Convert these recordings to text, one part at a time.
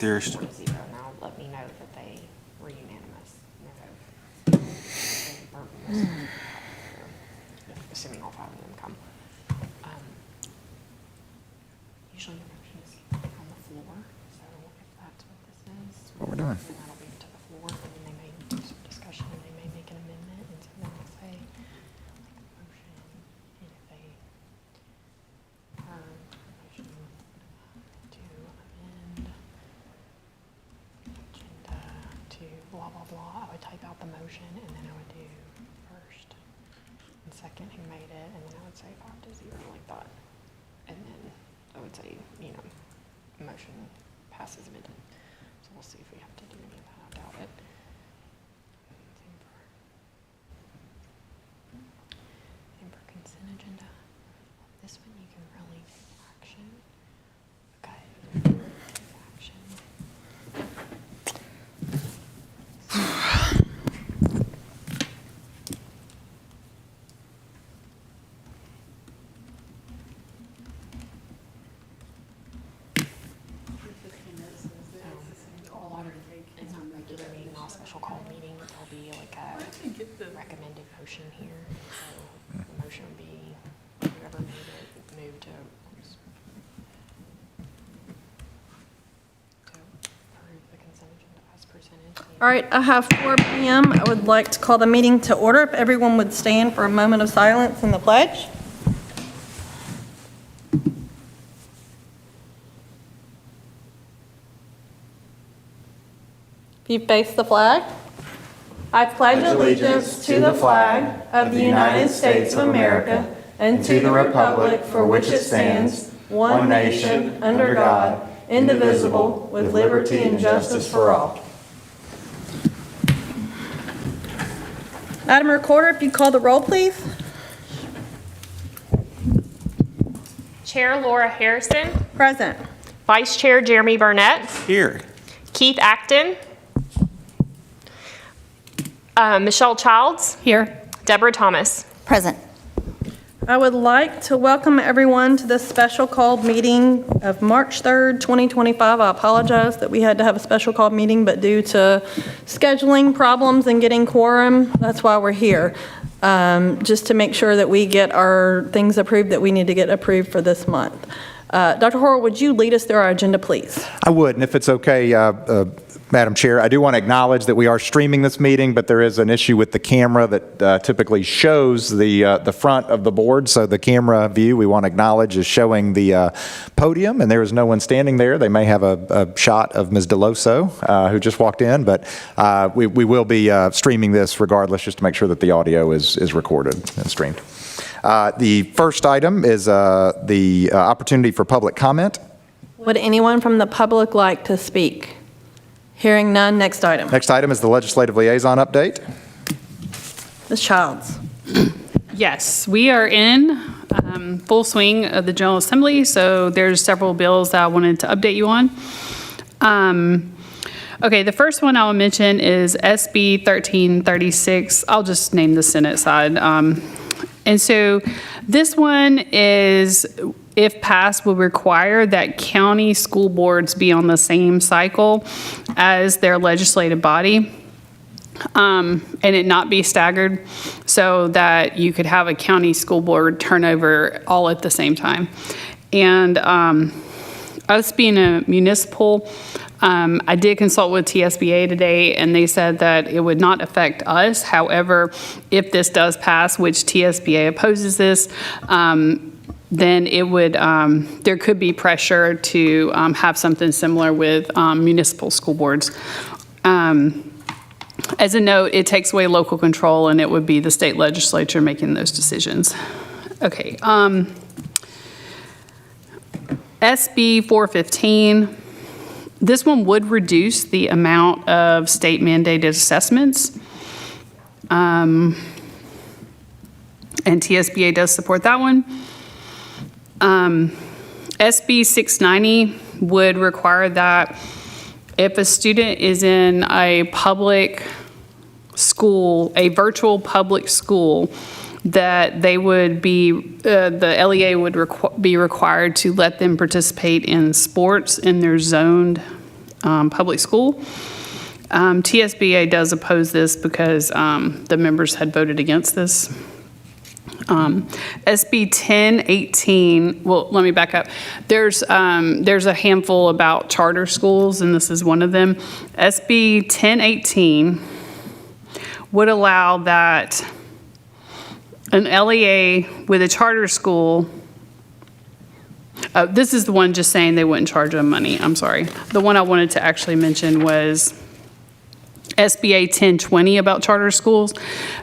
There's 4-0. Now let me know that they were unanimous. Assuming all 5 of them come. Usually the motion is on the floor, so if that's what this is, what we're doing. then that'll be to the floor, and then they may do some discussion, and they may make an amendment, and so then I'll say, like, motion, and if they, motion to amend agenda to blah, blah, blah, I would type out the motion, and then I would do first and second who made it, and then I would say 5-0 like that. And then I would say, motion passes amended. So we'll see if we have to do any of that. I doubt it. Same for consent agenda. This one you can really do action. Okay. Action. Regular meeting, not special call meeting, there'll be like a recommended motion here. So the motion would be whoever made it, move to approve the consent agenda as presented. All right, I have 4 p.m. I would like to call the meeting to order. If everyone would stand for a moment of silence in the pledge. If you face the flag. I pledge allegiance to the flag of the United States of America and to the republic for which it stands, one nation, under God, indivisible, with liberty and justice for all. Madam Recorder, if you call the roll, please. Chair Laura Harrison. Present. Vice Chair Jeremy Burnett. Here. Keith Acton. Michelle Childs. Here. Deborah Thomas. Present. I would like to welcome everyone to this special called meeting of March 3rd, 2025. I apologize that we had to have a special called meeting, but due to scheduling problems and getting quorum, that's why we're here. Just to make sure that we get our things approved that we need to get approved for this month. Dr. Horrell, would you lead us through our agenda, please? I would, and if it's okay, Madam Chair, I do want to acknowledge that we are streaming this meeting, but there is an issue with the camera that typically shows the front of the board. So the camera view we want to acknowledge is showing the podium, and there is no one standing there. They may have a shot of Ms. DeLoso, who just walked in, but we will be streaming this regardless, just to make sure that the audio is recorded and streamed. The first item is the opportunity for public comment. Would anyone from the public like to speak? Hearing none, next item. Next item is the legislative liaison update. Ms. Childs. Yes, we are in full swing of the General Assembly, so there's several bills that I wanted to update you on. Okay, the first one I'll mention is SB 1336. I'll just name the Senate side. And so this one is, if passed, will require that county school boards be on the same cycle as their legislative body, and it not be staggered, so that you could have a county school board turnover all at the same time. And us being a municipal, I did consult with TSBA today, and they said that it would not affect us. However, if this does pass, which TSBA opposes this, then it would, there could be pressure to have something similar with municipal school boards. As a note, it takes away local control, and it would be the state legislature making those decisions. Okay. SB 415. This one would reduce the amount of state mandated assessments. And TSBA does support that one. SB 690 would require that if a student is in a public school, a virtual public school, that they would be, the LEA would be required to let them participate in sports in their zoned public school. TSBA does oppose this because the members had voted against this. SB 1018, well, let me back up. There's a handful about charter schools, and this is one of them. SB 1018 would allow that an LEA with a charter school, this is the one just saying they wouldn't charge them money, I'm sorry. The one I wanted to actually mention was SBA 1020 about charter schools,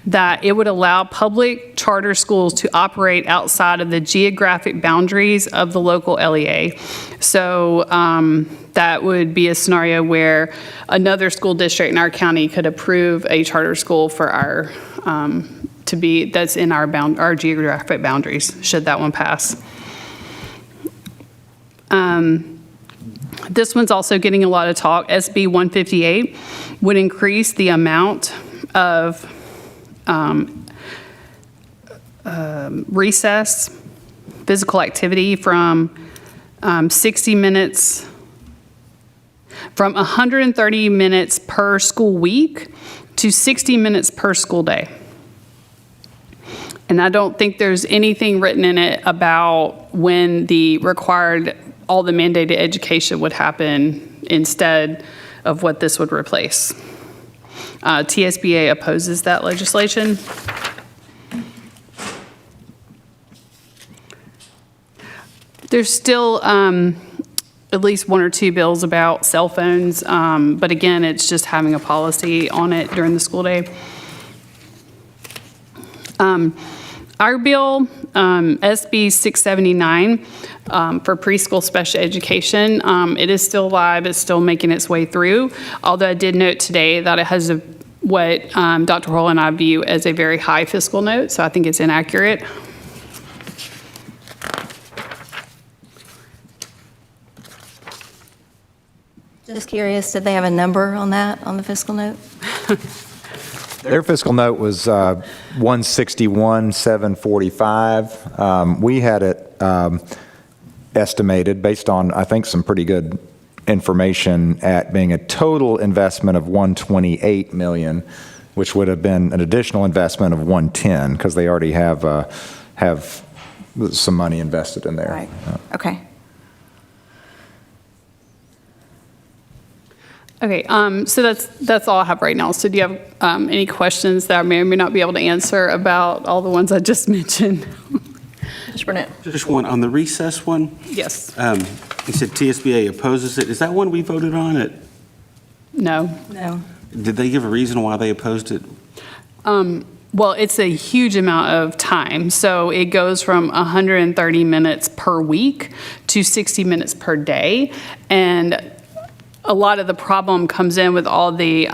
that it would allow public charter schools to operate outside of the geographic boundaries of the local LEA. So that would be a scenario where another school district in our county could approve a charter school for our, that's in our geographic boundaries, should that one pass. This one's also getting a lot of talk. SB 158 would increase the amount of recess, physical activity from 60 minutes, from 130 minutes per school week to 60 minutes per school day. And I don't think there's anything written in it about when the required, all the mandated education would happen instead of what this would replace. TSBA opposes that legislation. There's still at least one or two bills about cell phones, but again, it's just having a policy on it during the school day. Our bill, SB 679, for preschool special education, it is still live, it's still making its way through, although I did note today that it has what Dr. Hall and I view as a very high fiscal note, so I think it's inaccurate. Just curious, did they have a number on that, on the fiscal note? Their fiscal note was 161,745. We had it estimated based on, I think, some pretty good information at being a total investment of 128 million, which would have been an additional investment of 110 because they already have some money invested in there. Right, okay. Okay, so that's all I have right now. So do you have any questions that I may or may not be able to answer about all the ones I just mentioned? Mr. Burnett? Just one, on the recess one, Yes. you said TSBA opposes it. Is that one we voted on it? No. No. Did they give a reason why they opposed it? Well, it's a huge amount of time. So it goes from 130 minutes per week to 60 minutes per day. And a lot of the problem comes in with all the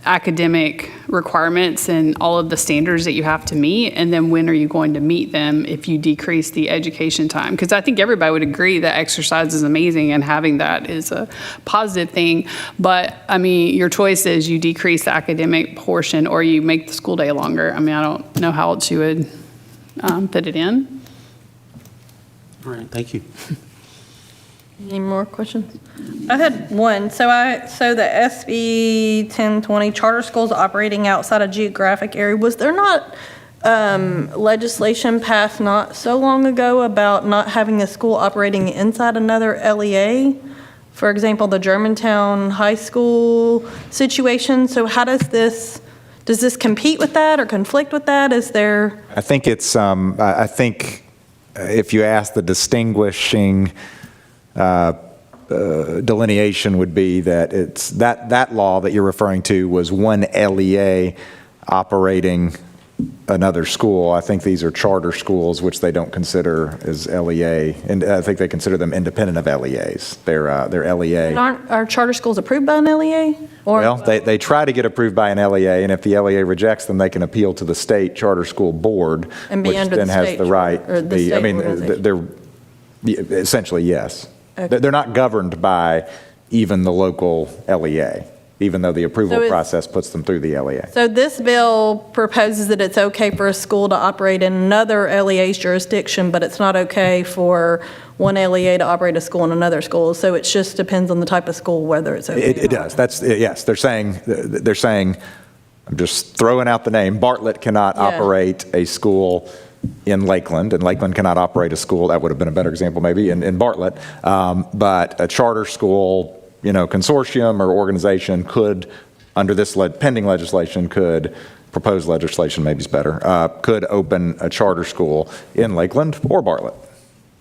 academic requirements and all of the standards that you have to meet, and then when are you going to meet them if you decrease the education time? Because I think everybody would agree that exercise is amazing and having that is a positive thing, but I mean, your choice is you decrease the academic portion or you make the school day longer. I mean, I don't know how else you would fit it in. All right, thank you. Any more questions? I had one. So the SB 1020 charter schools operating outside a geographic area, was there not legislation passed not so long ago about not having a school operating inside another LEA? For example, the Germantown High School situation. So how does this compete with that or conflict with that? Is there? I think it's, I think if you ask the distinguishing delineation would be that it's that law that you're referring to was one LEA operating another school. I think these are charter schools, which they don't consider as LEA, and I think they consider them independent of LEAs. They're LEA. Aren't our charter schools approved by an LEA? Or Well, they try to get approved by an LEA, and if the LEA rejects them, they can appeal to the state charter school board, And be which under the then has state the right. charter- or the state I mean, organization. they're essentially yes. Okay. They're not governed by even the local LEA. even though the approval So is- process puts them through the LEA. So this bill proposes that it's okay for a school to operate in another LEA's jurisdiction, but it's not okay for one LEA to operate a school in another school. So it just depends on the type of school, whether it's okay. It does. That's, yes, they're saying, I'm just throwing out the name, Bartlett cannot Yeah. operate a school in Lakeland, and Lakeland cannot operate a school, that would have been a better example maybe, in Bartlett. But a charter school, consortium or organization could, under this pending legislation, proposed legislation maybe is better, could open a charter school in Lakeland or Bartlett.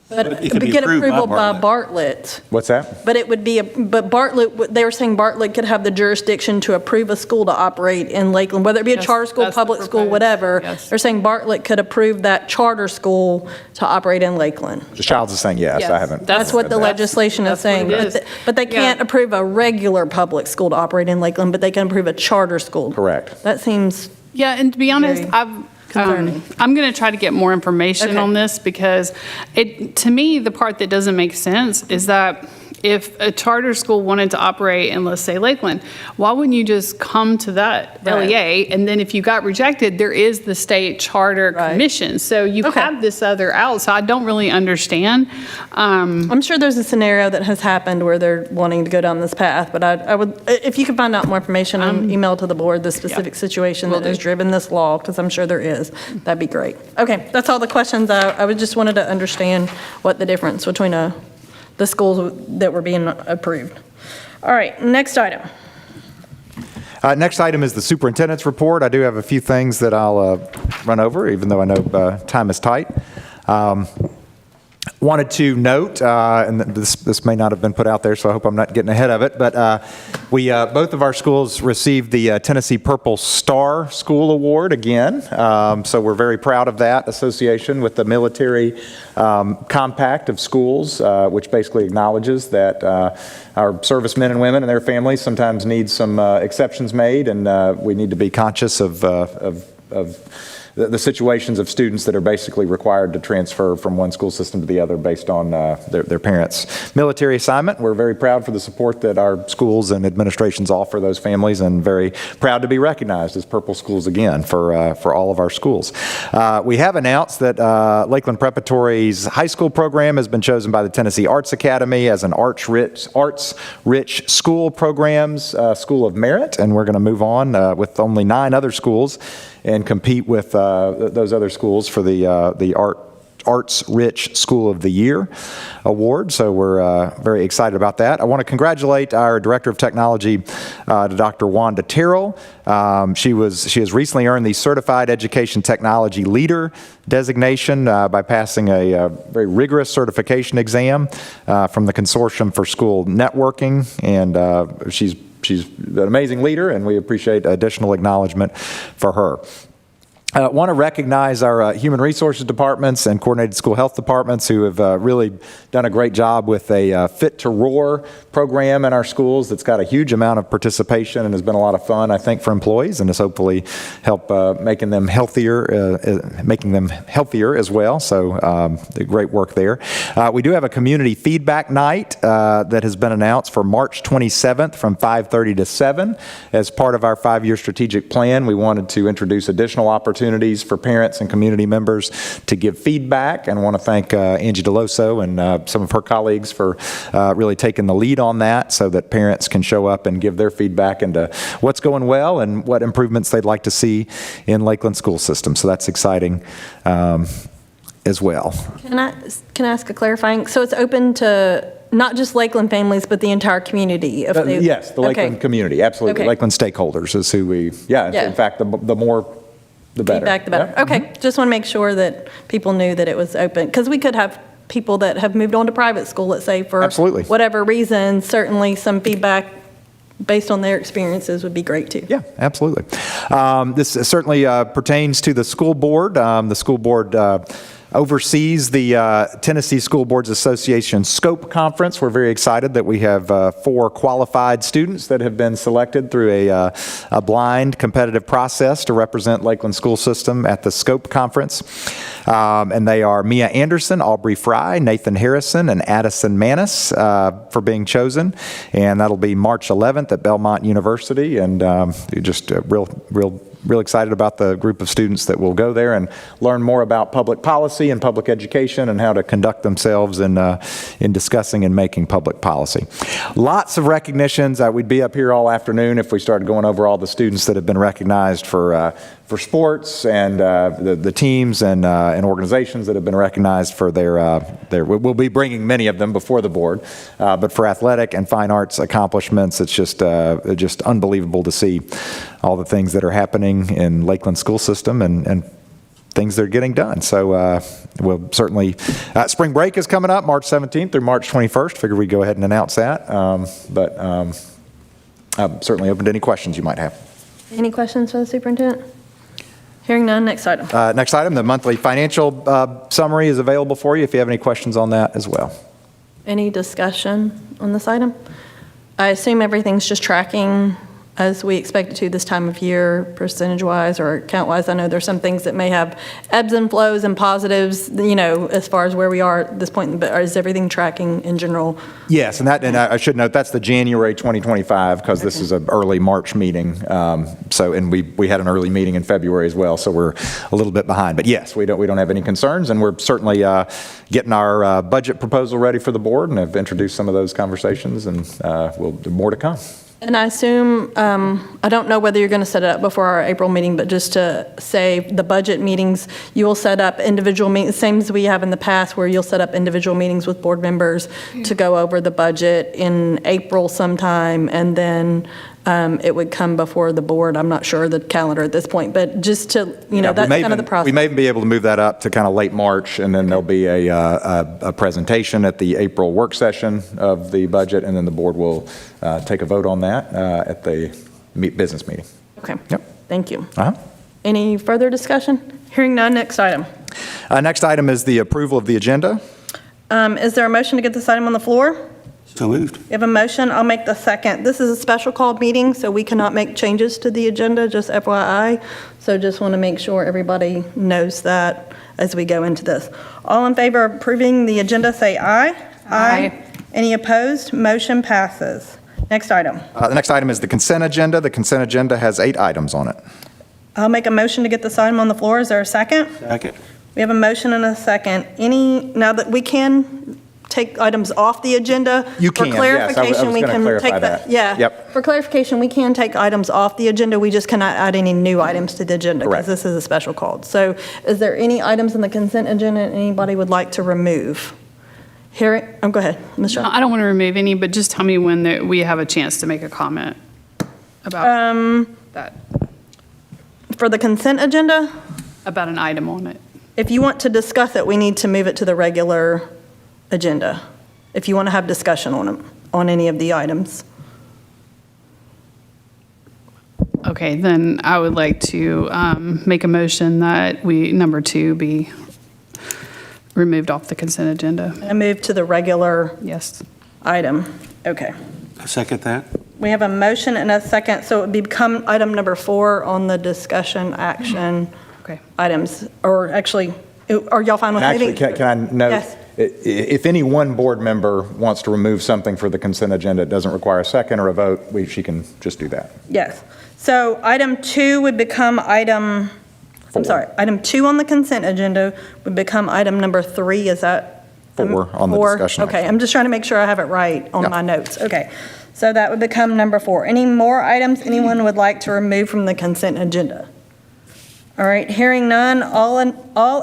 But it it could would be get approved by approval by Bartlett. Bartlett. What's that? But it would be, but Bartlett, they were saying Bartlett could have the jurisdiction to approve a school to operate in Lakeland, whether it be a Yes, charter school, that's the public school, proposed, whatever. yes. They're saying Bartlett could approve that charter school to operate in Lakeland. The Childs is saying yes, I Yes. haven't. That's what the said that. legislation is That's what saying. it But is. but they can't Yeah. approve a regular public school to operate in Lakeland, but they can approve a charter school. Correct. That seems, Yeah, and to be honest, Very concerning. I'm going to try to get more information Okay. on this because to me, the part that doesn't make sense is that if a charter school wanted to operate in, let's say, Lakeland, why wouldn't you just come to that Right. LEA? And then if you got rejected, there is the state charter Right. commission. So you Okay. have this other out. So I don't really understand. I'm sure there's a scenario that has happened where they're wanting to go down this path, but I would, if you could find out more information and email to the board the specific situation Will that has do. driven this law, because I'm sure there is, that'd be great. Okay, that's all the questions. I would just wanted to understand what the difference between the schools that were being approved. All right, next item. Next item is the superintendent's report. I do have a few things that I'll run over, even though I know time is tight. Wanted to note, and this may not have been put out there, so I hope I'm not getting ahead of it, but we both of our schools received the Tennessee Purple Star School Award again. So we're very proud of that association with the military compact of schools, which basically acknowledges that our servicemen and women and their families sometimes need some exceptions made, and we need to be conscious of the situations of students that are basically required to transfer from one school system to the other based on their parents' military assignment. We're very proud for the support that our schools and administrations offer those families, and very proud to be recognized as Purple Schools again for all of our schools. We have announced that Lakeland Preparatory's high school program has been chosen by the Tennessee Arts Academy as an arts-rich school programs School of Merit, and we're going to move on with only 9 other schools and compete with those other schools for the Arts Rich School of the Year award. So we're very excited about that. I want to congratulate our Director of Technology, Dr. Wanda Terrell. She has recently earned the Certified Education Technology Leader designation by passing a very rigorous certification exam from the Consortium for School Networking, and she's an amazing leader, and we appreciate additional acknowledgement for her. I want to recognize our human resources departments and coordinated school health departments who have really done a great job with a Fit to Roar program in our schools that's got a huge amount of participation and has been a lot of fun, I think, for employees, and has hopefully helped making them healthier as well. So great work there. We do have a community feedback night that has been announced for March 27th from 5:30 to 7. As part of our 5-year strategic plan, we wanted to introduce additional opportunities for parents and community members to give feedback, and I want to thank Angie DeLoso and some of her colleagues for really taking the lead on that so that parents can show up and give their feedback into what's going well and what improvements they'd like to see in Lakeland school system. So that's exciting as well. Can I ask a clarifying? So it's open to not just Lakeland families, but the entire community? Yes, the Lakeland Okay. community, absolutely. Okay. Lakeland stakeholders is who we, Yeah. in fact, the more, the better. Feedback, the better. Yeah. Okay, just want to make sure that people knew that it was open, because we could have people that have moved on to private school, let's say, for Absolutely. whatever reason. Certainly, some feedback based on their experiences would be great, too. Yeah, absolutely. This certainly pertains to the school board. The school board oversees the Tennessee School Boards Association Scope Conference. We're very excited that we have 4 qualified students that have been selected through a blind competitive process to represent Lakeland School System at the Scope Conference. And they are Mia Anderson, Aubrey Fry, Nathan Harrison, and Addison Manis for being chosen. And that'll be March 11th at Belmont University. And just real excited about the group of students that will go there and learn more about public policy and public education and how to conduct themselves in discussing and making public policy. Lots of recognitions. We'd be up here all afternoon if we started going over all the students that have been recognized for sports and the teams and organizations that have been recognized for their we'll be bringing many of them before the board, but for athletic and fine arts accomplishments, it's just unbelievable to see all the things that are happening in Lakeland school system and things that are getting done. So we'll certainly, spring break is coming up March 17th through March 21st. Figured we'd go ahead and announce that, but I'm certainly open to any questions you might have. Any questions for the superintendent? Hearing none, next item. Next item, the monthly financial summary is available for you if you have any questions on that as well. Any discussion on this item? I assume everything's just tracking as we expect it to this time of year, percentage-wise or count-wise. I know there's some things that may have ebbs and flows and positives, as far as where we are at this point, but is everything tracking in general? Yes, and I should note that's the January 2025 because this is an early March meeting. And we had an early meeting in February as well, so we're a little bit behind. But yes, we don't have any concerns, and we're certainly getting our budget proposal ready for the board, and have introduced some of those conversations, and more to come. And I assume, I don't know whether you're going to set it up before our April meeting, but just to say the budget meetings, you will set up individual meetings, same as we have in the past, where you'll set up individual meetings with board members to go over the budget in April sometime, and then it would come before the board. I'm not sure the calendar at this point, but just to, that's kind of the process. We may be able to move that up to kind of late March, and then there'll be a presentation at the April work session of the budget, and then the board will take a vote on that at the business meeting. Okay. Yep. Thank you. Any further discussion? Hearing none, next item. Next item is the approval of the agenda. Is there a motion to get this item on the floor? So moved. We have a motion. I'll make the second. This is a special called meeting, so we cannot make changes to the agenda, just FYI. So just want to make sure everybody knows that as we go into this. All in favor of approving the agenda, say aye. Aye. Any opposed? Motion passes. Next item. The next item is the consent agenda. The consent agenda has 8 items on it. I'll make a motion to get this item on the floor. Is there a second? Second. We have a motion and a second. Now that we can take items off the agenda. You can, For yes. clarification, I was we gonna can clarify take that. Yeah. Yep. For clarification, we can take items off the agenda. We just cannot add any new items to the agenda because Correct. this is a special call. So is there any items in the consent agenda anybody would like to remove? Go ahead, Ms. Shaw. I don't want to remove any, but just tell me when we have a chance to make a comment about that, For the consent agenda, about an item on it. if you want to discuss it, we need to move it to the regular agenda. If you want to have discussion on any of the items. Okay, then I would like to make a motion that number 2 be removed off the consent agenda. And move to the regular Yes. item. Okay. I second that. We have a motion and a second, so it would become item number 4 on the discussion action Okay. items. Or actually, are y'all fine with Actually, moving? can I note? Yes. If any one board member wants to remove something for the consent agenda, it doesn't require a second or a vote, she can just do that. Yes. So item 2 would become item 2 on the consent agenda would become item number 3. Is that? 4 on the 4? discussion Okay, action. I'm just trying to make sure I have it right on Yeah. my notes. Okay. So that would become number 4. Any more items anyone would like to remove from the consent agenda? All right, hearing none, all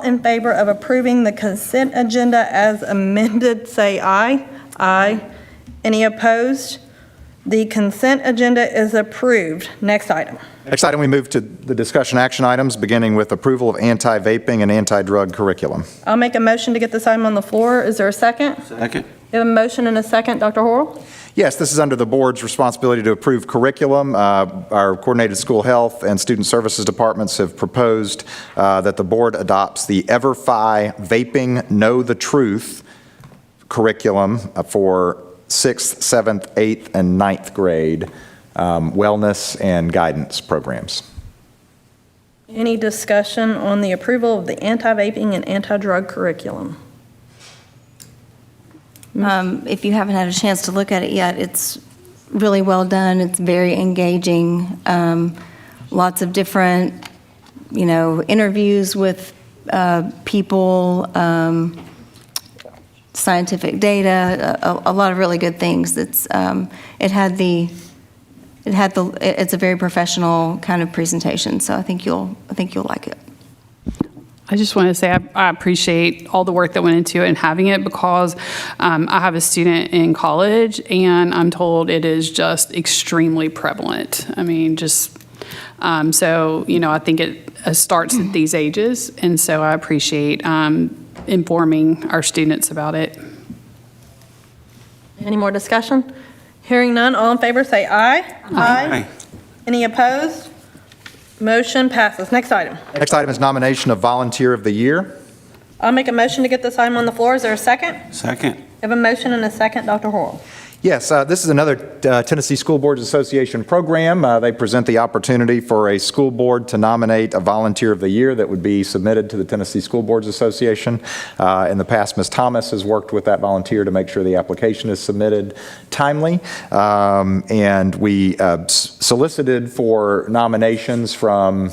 in favor of approving the consent agenda as amended, say aye. Aye. Any opposed? The consent agenda is approved. Next item. Next item, we move to the discussion action items, beginning with approval of anti-vaping and anti-drug curriculum. I'll make a motion to get this item on the floor. Is there a second? Second. We have a motion and a second. Dr. Horrell? Yes, this is under the board's responsibility to approve curriculum. Our coordinated school health and student services departments have proposed that the board adopts the EverFi Vaping Know the Truth curriculum for 6th, 7th, 8th, and 9th grade wellness and guidance programs. Any discussion on the approval of the anti-vaping and anti-drug curriculum? If you haven't had a chance to look at it yet, it's really well done. It's very engaging. Lots of different, interviews with people, scientific data, a lot of really good things. It's a very professional kind of presentation, so I think you'll like it. I just want to say I appreciate all the work that went into it and having it, because I have a student in college and I'm told it is just extremely prevalent. I mean, so, I think it starts at these ages, and so I appreciate informing our students about it. Any more discussion? Hearing none, all in favor say aye. Aye. Any opposed? Motion passes. Next item. Next item is nomination of Volunteer of the Year. I'll make a motion to get this item on the floor. Is there a second? Second. I have a motion and a second. Dr. Horrell. Yes, this is another Tennessee School Boards Association program. They present the opportunity for a school board to nominate a Volunteer of the Year that would be submitted to the Tennessee School Boards Association. In the past, Ms. Thomas has worked with that volunteer to make sure the application is submitted timely. And we solicited for nominations from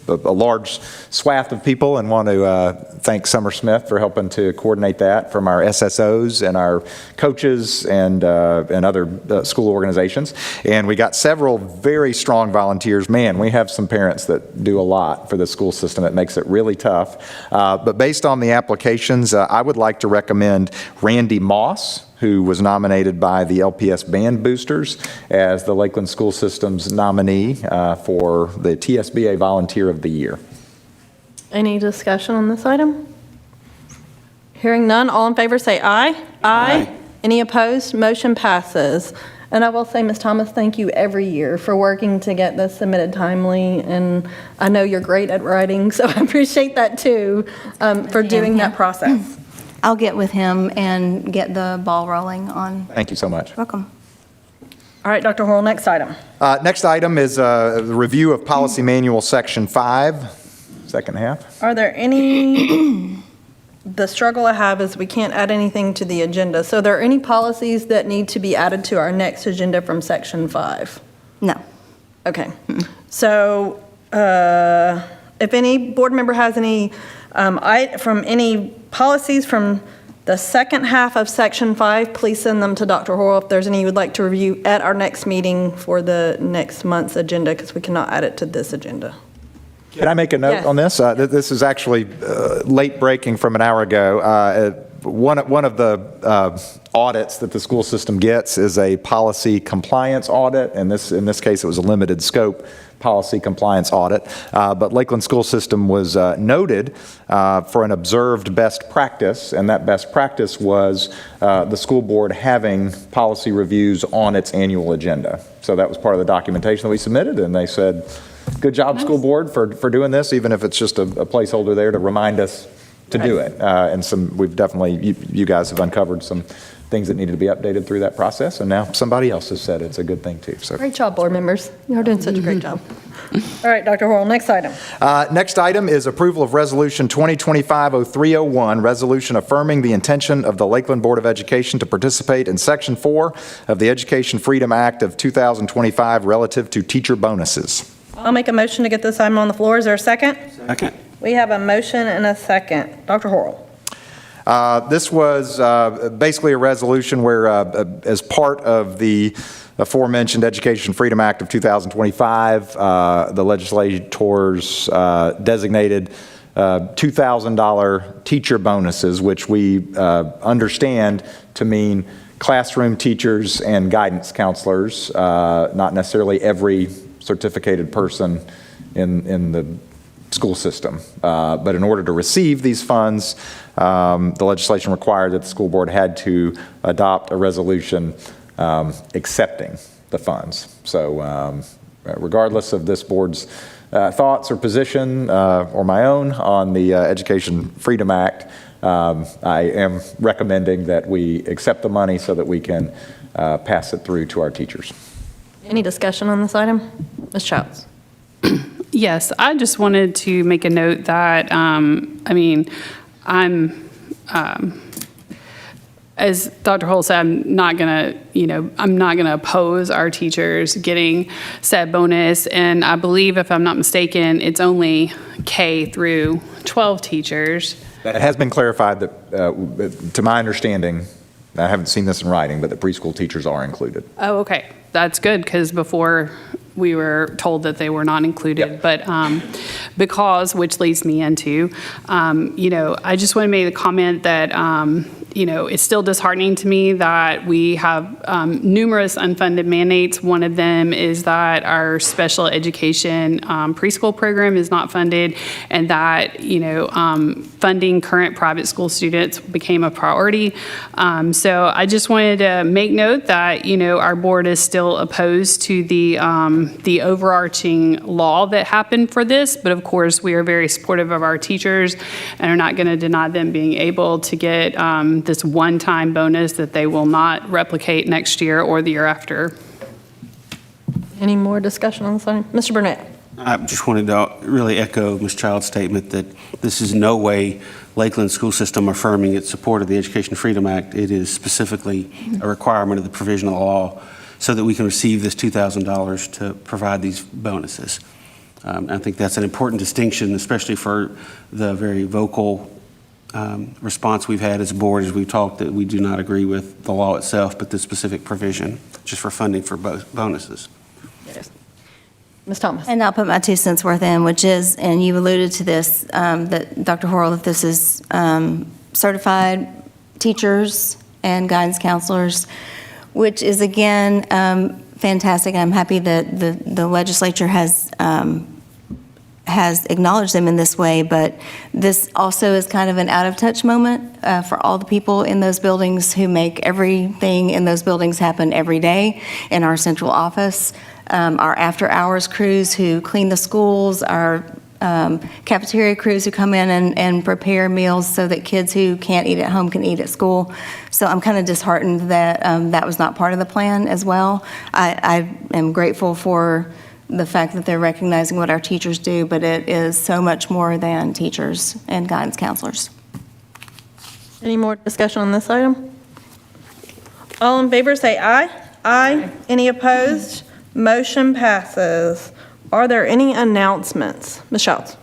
a large swath of people, and want to thank Summer Smith for helping to coordinate that, from our SSOs and our coaches and other school organizations. And we got several very strong volunteers. Man, we have some parents that do a lot for the school system. It makes it really tough. But based on the applications, I would like to recommend Randy Moss, who was nominated by the LPS Band Boosters as the Lakeland School System's nominee for the TSBA Volunteer of the Year. Any discussion on this item? Hearing none, all in favor say aye. Aye. Any opposed? Motion passes. And I will say, Ms. Thomas, thank you every year for working to get this submitted timely. And I know you're great at writing, so I appreciate that too, for doing that process. I'll get with him and get the ball rolling on. Thank you so much. Welcome. All right, Dr. Horrell, next item. Next item is a review of Policy Manual Section 5, second half. Are there any, the struggle I have is we can't add anything to the agenda. So are there any policies that need to be added to our next agenda from Section 5? No. Okay. So if any board member has any, from any policies from the second half of Section 5, please send them to Dr. Horrell if there's any you would like to review at our next meeting for the next month's agenda, because we cannot add it to this agenda. Can I make a note Yes. on this? This is actually late breaking from an hour ago. One of the audits that the school system gets is a policy compliance audit, and in this case it was a limited scope policy compliance audit. But Lakeland School System was noted for an observed best practice, and that best practice was the school board having policy reviews on its annual agenda. So that was part of the documentation that we submitted, and they said, good job, school board, for doing this, even if it's just a placeholder there to remind us to do it. And we've definitely, you guys have uncovered some things that needed to be updated through that process, and now somebody else has said it's a good thing too. So Great job, board members. You're doing such a great job. All right, Dr. Horrell, next item. Next item is approval of Resolution 2025-0301, resolution affirming the intention of the Lakeland Board of Education to participate in Section 4 of the Education Freedom Act of 2025 relative to teacher bonuses. I'll make a motion to get this item on the floor. Is there a second? Second. We have a motion and a second. Dr. Horrell. This was basically a resolution where, as part of the aforementioned Education Freedom Act of 2025, the legislators designated $2,000 teacher bonuses, which we understand to mean classroom teachers and guidance counselors, not necessarily every certificated person in the school system. But in order to receive these funds, the legislation required that the school board had to adopt a resolution accepting the funds. So regardless of this board's thoughts or position or my own on the Education Freedom Act, I am recommending that we accept the money so that we can pass it through to our teachers. Any discussion on this item? Ms. Childs? Yes, I just wanted to make a note that, as Dr. Hull said, I'm not going to oppose our teachers getting said bonus. And I believe, if I'm not mistaken, it's only K through 12 teachers. It has been clarified that, to my understanding, I haven't seen this in writing, but the preschool teachers are included. Oh, okay. That's good, because before we were told that they were not included. Yep. But which leads me into, I just want to make the comment that, it's still disheartening to me that we have numerous unfunded mandates. One of them is that our special education preschool program is not funded, and that, funding current private school students became a priority. So I just wanted to make note that, our board is still opposed to the overarching law that happened for this, but of course we are very supportive of our teachers and are not going to deny them being able to get this one-time bonus that they will not replicate next year or the year after. Any more discussion on this item? Mr. Burnett? I just wanted to really echo Ms. Child's statement that this is no way Lakeland School System affirming its support of the Education Freedom Act. It is specifically a requirement of the provisional law so that we can receive this $2,000 to provide these bonuses. I think that's an important distinction, especially for the very vocal response we've had as a board as we've talked that we do not agree with the law itself, but the specific provision just for funding for bonuses. Yes. Ms. Thomas? And I'll put my 2 cents worth in, which is, and you alluded to this, that Dr. Horrell, that this is certified teachers and guidance counselors, which is, again, fantastic. I'm happy that the legislature has acknowledged them in this way, but this also is kind of an out-of-touch moment for all the people in those buildings who make everything in those buildings happen every day in our central office. Our after-hours crews who clean the schools, our cafeteria crews who come in and prepare meals so that kids who can't eat at home can eat at school. So I'm kind of disheartened that that was not part of the plan as well. I am grateful for the fact that they're recognizing what our teachers do, but it is so much more than teachers and guidance counselors. Any more discussion on this item? All in favor, say aye. Aye. Any opposed? Motion passes. Are there any announcements? Ms. Childs?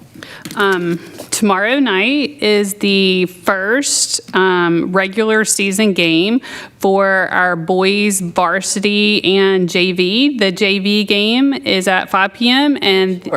Tomorrow night is the first regular season game for our boys varsity and JV. The JV game is at 5 p.m. and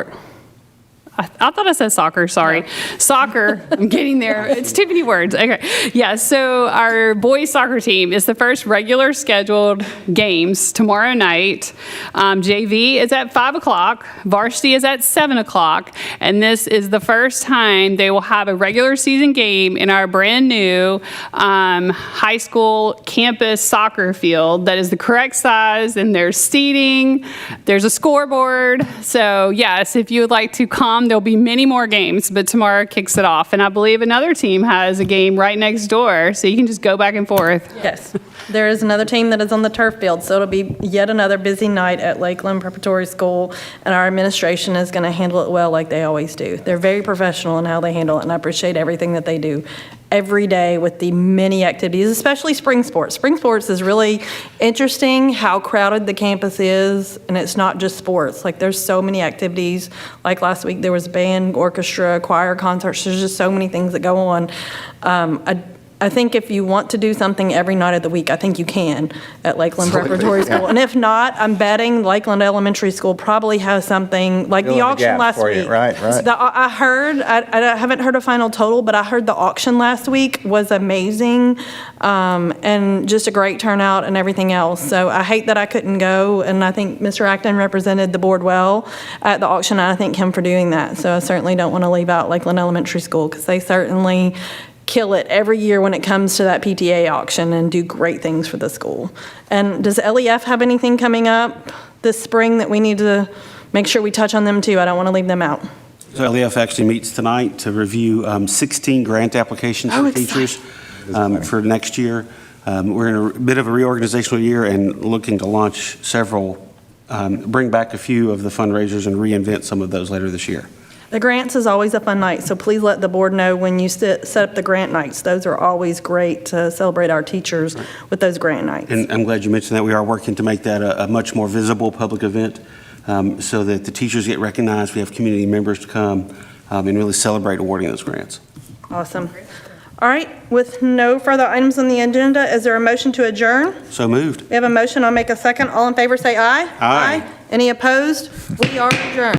I thought I said soccer, sorry. No. Soccer, I'm getting there. It's too many words. Okay. Yeah, so our boys soccer team is the first regular scheduled games tomorrow night. JV is at 5 o'clock. Varsity is at 7 o'clock. And this is the first time they will have a regular season game in our brand new high school campus soccer field that is the correct size, and there's seating, there's a scoreboard. So yes, if you would like to come, there'll be many more games, but tomorrow kicks it off. And I believe another team has a game right next door, so you can just go back and forth. Yes. There is another team that is on the turf field, so it'll be yet another busy night at Lakeland Preparatory School, and our administration is going to handle it well like they always do. They're very professional in how they handle it, and I appreciate everything that they do every day with the many activities, especially spring sports. Spring sports is really interesting how crowded the campus is, and it's not just sports. Like, there's so many activities. Like last week, there was band, orchestra, choir, concerts. There's just so many things that go on. I think if you want to do something every night of the week, I think you can at Lakeland Preparatory School. And if not, I'm betting Lakeland Elementary School probably has something like the auction last week. Right. I heard, I haven't heard a final total, but I heard the auction last week was amazing, and just a great turnout and everything else. So I hate that I couldn't go, and I think Mr. Acton represented the board well at the auction, and I thank him for doing that. So I certainly don't want to leave out Lakeland Elementary School, because they certainly kill it every year when it comes to that PTA auction and do great things for the school. And does LEF have anything coming up this spring that we need to make sure we touch on them too? I don't want to leave them out. So LEF actually meets tonight to review 16 grant applications Oh, for teachers for next year. We're in a bit of a reorganizational year and looking to launch several, bring back a few of the fundraisers and reinvent some of those later this year. The grants is always a fun night, so please let the board know when you set up the grant nights. Those are always great to celebrate our teachers with those grant nights. And I'm glad you mentioned that. We are working to make that a much more visible public event so that the teachers get recognized. We have community members to come and really celebrate awarding those grants. Awesome. All right, with no further items on the agenda, is there a motion to adjourn? So moved. We have a motion, I'll make a second. All in favor say aye. Aye. Any opposed? We are adjourned.